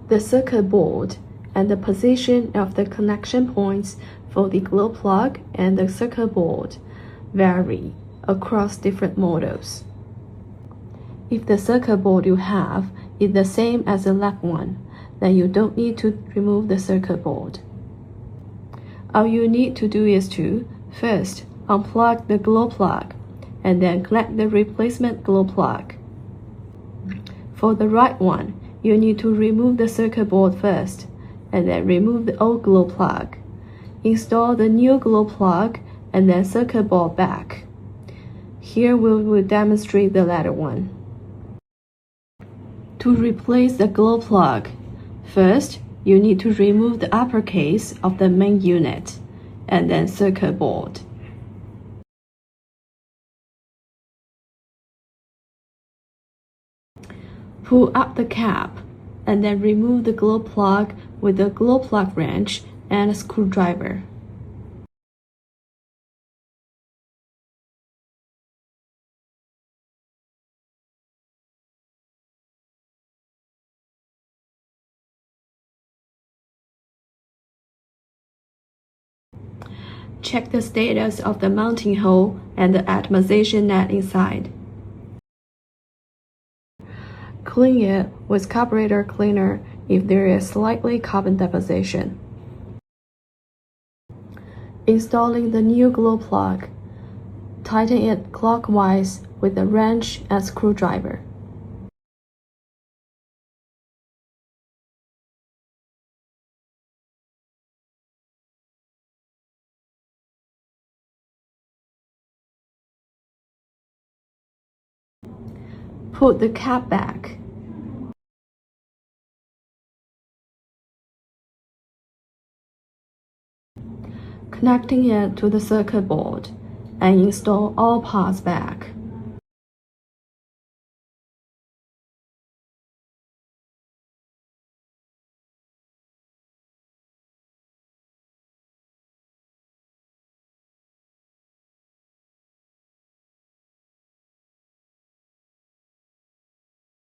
The circuit board and the position of the connection points for the glow plug and the circuit board vary across different models. If the circuit board you have is the same as the left one, then you don't need to remove the circuit board. All you need to do is to first unplug the glow plug and then connect the replacement glow plug. For the right one, you need to remove the circuit board first and then remove the old glow plug. Install the new glow plug and then circuit board back. Here we will demonstrate the latter one. To replace the glow plug, first you need to remove the upper case of the main unit and then circuit board. Pull up the cap and then remove the glow plug with the glow plug wrench and a screwdriver. Check the status of the mounting hole and the atomization net inside. Clean it with carburetor cleaner if there is slightly carbon deposition. Installing the new glow plug, tighten it clockwise with a wrench and screwdriver. Put the cap back. Connecting it to the circuit board and install all parts back.